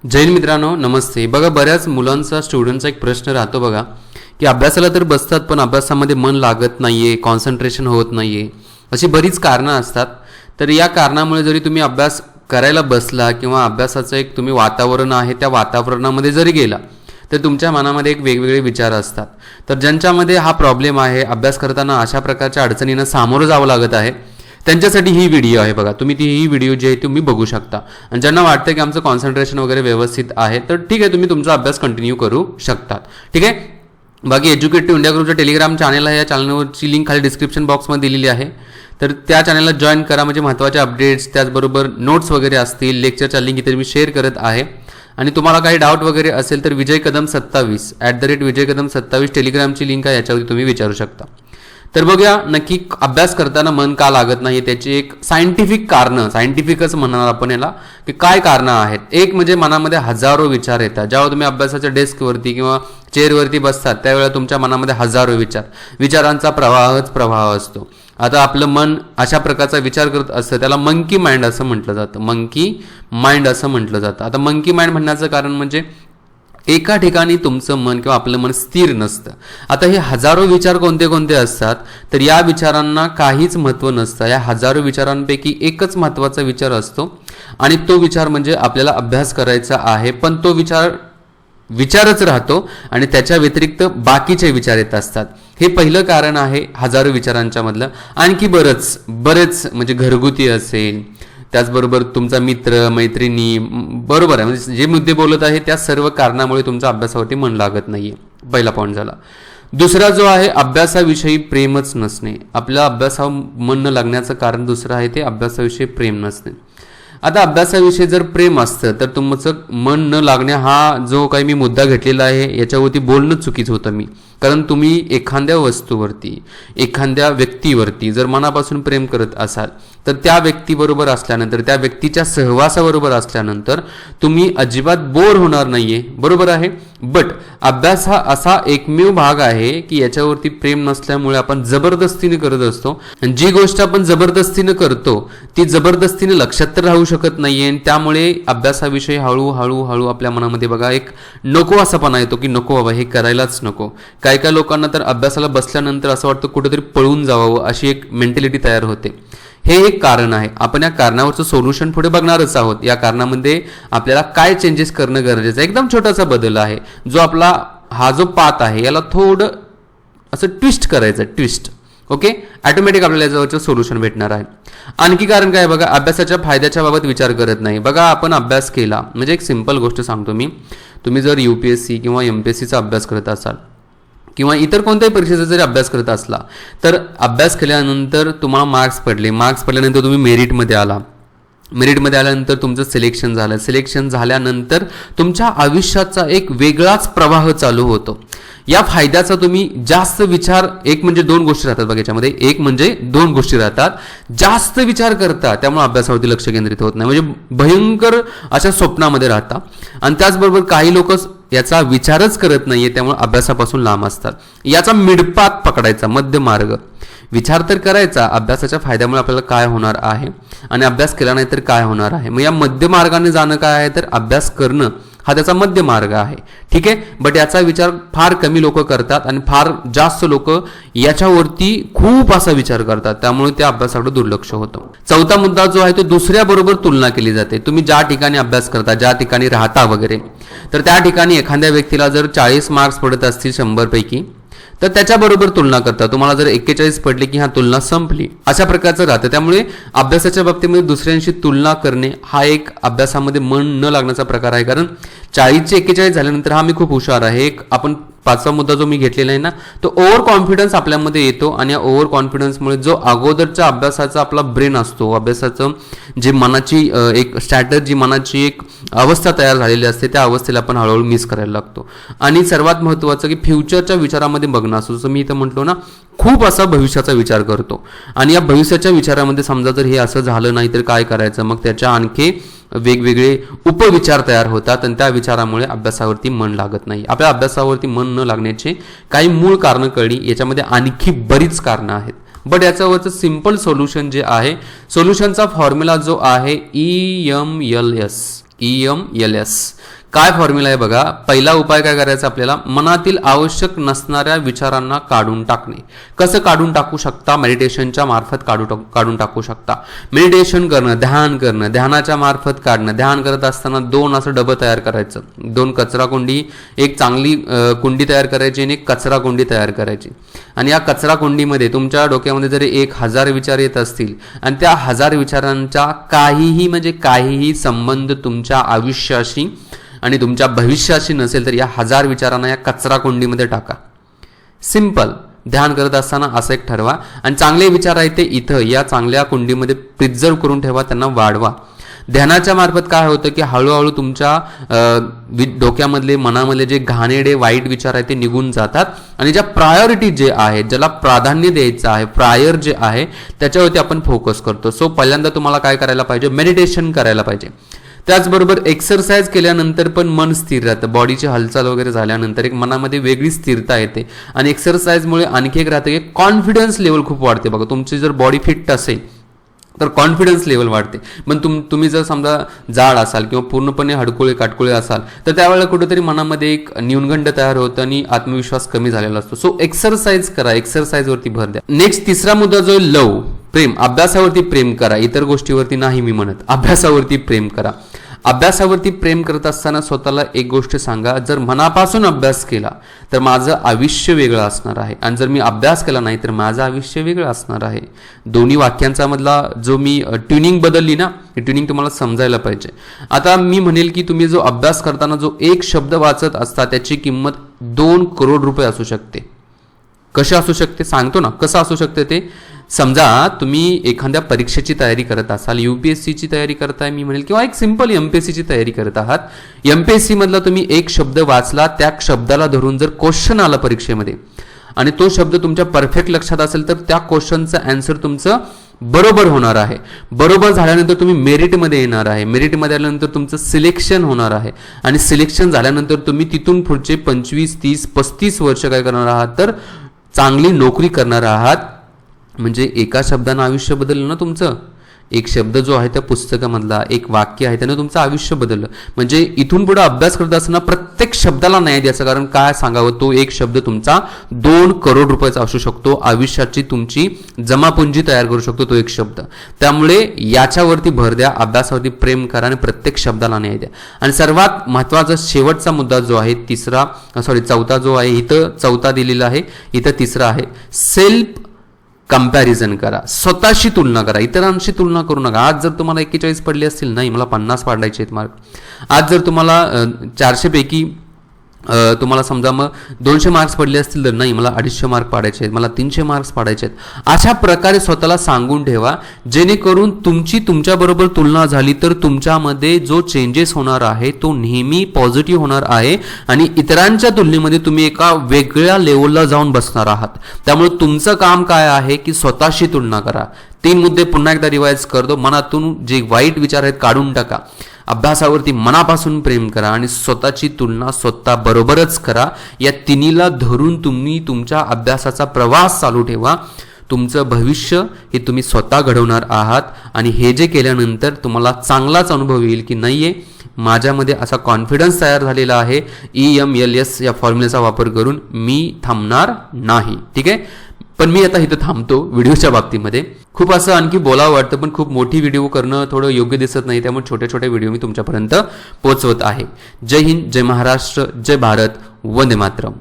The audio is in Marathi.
जय हिंद मित्रांनो, नमस्ते. बघा, बऱ्याच मुलांचा स्टुडंटचा एक प्रश्न राहतो बघा की अभ्यासाला तर बसतात पण अभ्यासामध्ये मन लागत नाहीये, कॉन्सन्ट्रेशन होत नाहीये, अशी बरीच कारणं असतात. तर या कारणामुळे जरी तुम्ही अभ्यास करायला बसला किंवा अभ्यासाचं एक तुम्ही वातावरण आहे त्या वातावरणामध्ये जरी गेला तर तुमच्या मनामध्ये एक वेगवेगळे विचार असतात. तर ज्यांच्यामध्ये हा प्रॉब्लेम आहे, अभ्यास करताना अशा प्रकारच्या अडचणींना सामोरं जावं लागत आहे, त्यांच्यासाठी ही व्हिडिओ आहे. बघा, तुम्ही ही व्हिडिओ जी आहे तुम्ही बघू शकता. आणि ज्यांना वाटतं की आमचं कॉन्सन्ट्रेशन वगैरे व्यवस्थित आहे तर ठीक आहे, तुम्ही तुमचा अभ्यास कंटिन्यू करू शकतात. ठीक आहे. बाकी एज्युकेटिव्ह इंडिया ग्रुपचं टेलिग्राम चॅनल आहे, या चॅनलवरची लिंक खाली डिस्क्रिप्शन बॉक्समध्ये दिलेली आहे. तर त्या चॅनलला जॉईन करा, म्हणजे महत्त्वाचे अपडेट्स त्याचबरोबर नोट्स वगैरे असतील, लेक्चरच्या लिंक इथे मी शेअर करत आहे. आणि तुम्हाला काही डाऊट वगैरे असेल तर विजय कदम 27 @विजय कदम 27 टेलिग्रामची लिंक आहे, याच्यावरती तुम्ही विचारू शकता. तर बघूया, नक्की अभ्यास करताना मन का लागत नाही त्याची एक सायंटिफिक कारणं, सायंटिफिकच म्हणणार आपण याला, की काय कारणं आहेत. एक म्हणजे मनामध्ये हजारो विचार येतात. जेव्हा तुम्ही अभ्यासाच्या डेस्कवरती किंवा चेअरवरती बसतात त्यावेळेला तुमच्या मनामध्ये हजारो विचारांचा प्रवाह असतो. आता आपलं मन अशा प्रकारचा विचार करत असतं, त्याला मंकी माइंड असं म्हटलं जातं. मंकी माइंड असं म्हटलं जातं. आता मंकी माइंड म्हणण्याचं कारण म्हणजे एका ठिकाणी तुमचं मन किंवा आपलं मन स्थिर नसतं. आता हे हजारो विचार कोणते कोणते असतात, तर या विचारांना काहीच महत्त्व नसतं. या हजारो विचारांपैकी एकच महत्त्वाचा विचार असतो आणि तो विचार म्हणजे आपल्याला अभ्यास करायचा आहे, पण तो विचारच राहतो आणि त्याच्या व्यतिरिक्त बाकीचे विचार येत असतात. हे पहिलं कारण आहे हजारो विचारांच्या मधलं. आणखी बरेच म्हणजे घरगुती असेल, त्याचबरोबर तुमचा मित्र मैत्रिणी, बरोबर आहे, म्हणजे जे मुद्दे बोलत आहे त्या सर्व कारणामुळे तुमच्या अभ्यासावरती मन लागत नाहीये. पहिला पॉईंट झाला. दुसरा जो आहे, अभ्यासाविषयी प्रेमच नसणे. आपल्या अभ्यासावर मन न लागण्याचं कारण दुसरं आहे ते अभ्यासाविषयी प्रेम नसणे. आता अभ्यासाविषयी जर प्रेम असतं तर तुमचं मन न लागणे हा जो काही मी मुद्दा घेतलेला आहे याच्यावरती बोलणं चुकीचं होतं मी. कारण तुम्ही एखाद्या वस्तूवरती, एखाद्या व्यक्तीवरती जर मनापासून प्रेम करत असाल तर त्या व्यक्तीबरोबर असल्यानंतर, त्या व्यक्तीच्या सहवासाबरोबर असल्यानंतर तुम्ही अजिबात बोर होणार नाहीये. बरोबर आहे. बट अभ्यास हा असा एकमेव भाग आहे की याच्यावरती प्रेम नसल्यामुळे आपण जबरदस्तीने करत असतो. आणि जी गोष्ट आपण जबरदस्तीने करतो ती जबरदस्तीने लक्षात तर राहू शकत नाहीये. आणि त्यामुळे अभ्यासाविषयी हळूहळू आपल्या मनामध्ये बघा एक नको असापणा येतो की नको बाबा, हे करायलाच नको. काही लोकांना तर अभ्यासाला बसल्यानंतर असं वाटतं कुठेतरी पळून जावं, अशी एक मेंटॅलिटी तयार होते. हे एक कारण आहे. आपण या कारणावरचं सोल्युशन पुढे बघणारच आहोत. या कारणामध्ये आपल्याला काय चेंजेस करणं गरजेचं आहे. एकदम छोटासा बदल आहे, जो आपला हा जो पाथ आहे याला थोडं असं ट्विस्ट करायचं, ट्विस्ट. ओके, ऑटोमॅटिक आपल्याला याच्यावरचं सोल्युशन भेटणार आहे. आणखी कारण काय बघा, अभ्यासाच्या फायद्याच्या बाबत विचार करत नाही. बघा, आपण अभ्यास केला म्हणजे एक सिंपल गोष्ट सांगतो मी. तुम्ही जर UPSC किंवा MPSCचा अभ्यास करत असाल किंवा इतर कोणत्याही परीक्षेचा जरी अभ्यास करत असला तर अभ्यास केल्यानंतर तुम्हाला मार्क्स पडल्यानंतर तुम्ही मेरिटमध्ये आल्यानंतर तुमचं सिलेक्शन झाल्यानंतर तुमच्या आयुष्याचा एक वेगळाच प्रवाह चालू होतो. या फायद्याचा तुम्ही जास्त विचार, एक म्हणजे दोन गोष्टी राहतात बघा याच्यामध्ये, जास्त विचार करता, त्यामुळे अभ्यासावरती लक्ष केंद्रित होत नाही, म्हणजे भयंकर अशा स्वप्नामध्ये राहता. आणि त्याचबरोबर काही लोक याचा विचारच करत नाहीये, त्यामुळे अभ्यासापासून लांब असतात. याचा मिडपात पकडायचा, मध्य मार्ग. विचार तर करायचा अभ्यासाच्या फायद्यामुळे आपल्याला काय होणार आहे आणि अभ्यास केला नाही तर काय होणार आहे. मग या मध्य मार्गाने जाणं काय आहे, तर अभ्यास करणं हा त्याचा मध्य मार्ग आहे. ठीक आहे. बट याचा विचार फार कमी लोक करतात आणि फार जास्त लोक याच्यावरती खूप असा विचार करतात, त्यामुळे त्या अभ्यासाकडे दुर्लक्ष होतं. चौथा मुद्दा जो आहे तो दुसऱ्याबरोबर तुलना केली जाते. तुम्ही ज्या ठिकाणी अभ्यास करता, ज्या ठिकाणी राहता वगैरे, तर त्या ठिकाणी एखाद्या व्यक्तीला जर 40 मार्क्स पडत असतील 100 पैकी तर त्याच्याबरोबर तुलना करता. तुम्हाला जर 41 पडले की हा तुलना संपली, अशा प्रकारचं राहतं. त्यामुळे अभ्यासाच्या बाबतीमध्ये दुसऱ्यांशी तुलना करणे हा एक अभ्यासामध्ये मन न लागण्याचा प्रकार आहे. कारण 40चे 41 झाल्यानंतर हा मी खूप हुशार आहे, एक आपण पाचवा मुद्दा जो मी घेतलेला आहे ना, तो ओव्हर कॉन्फिडन्स आपल्यामध्ये येतो. आणि या ओव्हर कॉन्फिडन्समुळे जो अगोदरच्या अभ्यासाचा आपला ब्रेन असतो, अभ्यासाचं जे मनाची एक स्ट्रॅटर्जी, मनाची एक अवस्था तयार झालेली असते, त्या अवस्थेला आपण हळूहळू मिस करायला लागतो. आणि सर्वात महत्त्वाचं की फ्युचरच्या विचारामध्ये बघणं असतो. जसं मी इथं म्हटलो ना, खूप असा भविष्याचा विचार करतो आणि या भविष्याच्या विचारामध्ये समजा जर हे असं झालं नाही तर काय करायचं, मग त्याच्या आणखी वेगवेगळे उपविचार तयार होतात आणि त्या विचारामुळे अभ्यासावरती मन लागत नाही. आपल्या अभ्यासावरती मन न लागण्याचे काही मूळ कारणं कळली. याच्यामध्ये आणखी बरीच कारणं आहेत. बट याच्यावरचं सिंपल सोल्युशन जे आहे, सोल्युशनचा फॉर्म्युला जो आहे EMLS, EMLS. काय फॉर्म्युला आहे बघा. पहिला उपाय काय करायचा आपल्याला, मनातील आवश्यक नसणाऱ्या विचारांना काढून टाकणे. कसं काढून टाकू शकता, मेडिटेशनच्या मार्फत काढून टाकू शकता. मेडिटेशन करणं, ध्यान करणं, ध्यानाच्या मार्फत काढणं. ध्यान करत असताना 2 असं डबं तयार करायचं, 2 कचरा कुंडी, एक चांगली कुंडी तयार करायची आणि एक कचरा कुंडी तयार करायची. आणि या कचरा कुंडीमध्ये तुमच्या डोक्यामध्ये जरी 1000 विचार येत असतील आणि त्या 1000 विचारांचा काहीही संबंध तुमच्या आयुष्याशी आणि तुमच्या भविष्याशी नसेल तर या 1000 विचारांना या कचरा कुंडीमध्ये टाका. सिंपल. ध्यान करत असताना असं एक ठरवा आणि चांगले विचार आहेत ते इथं या चांगल्या कुंडीमध्ये प्रिझर्व करून ठेवा, त्यांना वाढवा. ध्यानाच्या मार्फत काय होतं की हळूहळू तुमच्या डोक्यामधले, मनामधले जे घाणेरडे वाईट विचार आहेत ते निघून जातात आणि ज्या प्रायोरिटी जे आहे, ज्याला प्राधान्य द्यायचं आहे, प्रायर जे आहे त्याच्यावरती आपण फोकस करतो. सो पहिल्यांदा तुम्हाला काय करायला पाहिजे, मेडिटेशन करायला पाहिजे. त्याचबरोबर एक्सरसाइज केल्यानंतर पण मन स्थिर राहतं. बॉडीची हालचाल वगैरे झाल्यानंतर एक मनामध्ये वेगळी स्थिरता येते आणि एक्सरसाइजमुळे आणखी एक राहतं की कॉन्फिडन्स लेवल खूप वाढते. बघा, तुमची जर बॉडी फिट असेल तर कॉन्फिडन्स लेवल वाढते. पण तुम्ही जर समजा जाड असाल किंवा पूर्णपणे हडकुळे काटकुळे असाल तर त्यावेळेला कुठेतरी मनामध्ये एक न्यूनगंड तयार होतं आणि आत्मविश्वास कमी झालेला असतो. सो एक्सरसाइज करा, एक्सरसाइजवरती भर द्या. नेक्स्ट तिसरा मुद्दा जो आहे लव, प्रेम. अभ्यासावरती प्रेम करा, इतर गोष्टीवरती नाही मी म्हणत. अभ्यासावरती प्रेम करा. अभ्यासावरती प्रेम करत असताना स्वतःला एक गोष्ट सांगा, जर मनापासून अभ्यास केला तर माझं आयुष्य वेगळं असणार आहे आणि जर मी अभ्यास केला नाही तर माझं आयुष्य वेगळं असणार आहे. दोन्ही वाक्यांचा मधला जो मी ट्युनिंग बदलली ना, ही ट्युनिंग तुम्हाला समजायला पाहिजे. आता मी म्हणेल की तुम्ही जो अभ्यास करताना जो एक शब्द वाचत असता त्याची किंमत 2 करोड रुपये असू शकते. कशी असू शकते सांगतो ना, कसं असू शकते ते. समजा तुम्ही एखाद्या परीक्षेची तयारी करत असाल, UPSCची तयारी करताय मी म्हणेल, किंवा एक सिंपल MPSCची तयारी करत आहात. MPSC मधला तुम्ही एक शब्द वाचला, त्या शब्दाला धरून जर क्वेश्चन आला परीक्षेमध्ये आणि तो शब्द तुमच्या परफेक्ट लक्षात असेल तर त्या क्वेश्चनचं आन्सर तुमचं बरोबर होणार आहे. बरोबर झाल्यानंतर तुम्ही मेरिटमध्ये येणार आहे. मेरिटमध्ये आल्यानंतर तुमचं सिलेक्शन होणार आहे आणि सिलेक्शन झाल्यानंतर तुम्ही तिथून पुढचे 25, 30, 35 वर्ष काय करणार आहात, तर चांगली नोकरी करणार आहात. म्हणजे एका शब्दानं आयुष्य बदललं ना तुमचं. एक शब्द जो आहे त्या पुस्तकामधला, एक वाक्य आहे त्यानं तुमचं आयुष्य बदललं. म्हणजे इथून पुढे अभ्यास करत असताना प्रत्येक शब्दाला न्याय द्यायचा. कारण काय सांगावं, तो एक शब्द तुमचा 2 करोड रुपयाचा असू शकतो. आयुष्याची तुमची जमापुंजी तयार करू शकतो तो एक शब्द. त्यामुळे याच्यावरती भर द्या, अभ्यासावरती प्रेम करा आणि प्रत्येक शब्दाला न्याय द्या. आणि सर्वात महत्त्वाचा शेवटचा मुद्दा जो आहे, चौथा जो आहे, इथं चौथा दिलेला आहे, इथं तिसरा आहे. सेल्फ कंपॅरिझन करा. स्वतःशी तुलना करा, इतरांशी तुलना करू नका. आज जर तुम्हाला 41 पडले असतील, नाही मला 50 पाडायचे आहेत मार्क. आज जर तुम्हाला 400 पैकी तुम्हाला समजा मग 200 मार्क्स पडले असतील तर नाही मला 250 मार्क पाडायचे आहेत, मला 300 मार्क्स पाडायचे आहेत. अशा प्रकारे स्वतःला सांगून ठेवा, जेणेकरून तुमच्याबरोबर तुलना झाली तर तुमच्यामध्ये जो चेंजेस होणार आहे तो नेहमी पॉझिटिव्ह होणार आहे आणि इतरांच्या तुलनेमध्ये तुम्ही एका वेगळ्या लेवलला जाऊन बसणार आहात. त्यामुळे तुमचं काम काय आहे की स्वतःशी तुलना करा. 3 मुद्दे पुन्हा एकदा रिवाइज करतो. मनातून जे वाईट विचार आहेत काढून टाका. अभ्यासावरती मनापासून प्रेम करा आणि स्वतःची तुलना स्वतः बरोबरच करा. या तिन्हीला धरून तुम्ही तुमच्या अभ्यासाचा प्रवास चालू ठेवा. तुमचं भविष्य हे तुम्ही स्वतः घडवणार आहात आणि हे जे केल्यानंतर तुम्हाला चांगलाच अनुभव येईल की नाहीये, माझ्यामध्ये असा कॉन्फिडन्स तयार झालेला आहे, EMLS या फॉर्म्युल्याचा वापर करून मी थांबणार नाही. ठीक आहे. पण मी आता इथं थांबतो व्हिडिओच्या बाबतीमध्ये. खूप असं आणखी बोलावं वाटतं पण खूप मोठी व्हिडिओ करणं थोडं योग्य दिसत नाही, त्यामुळे छोटे छोटे व्हिडिओ मी तुमच्यापर्यंत पोहोचवत आहे. जय हिंद, जय महाराष्ट्र, जय भारत, वंदे मातरम.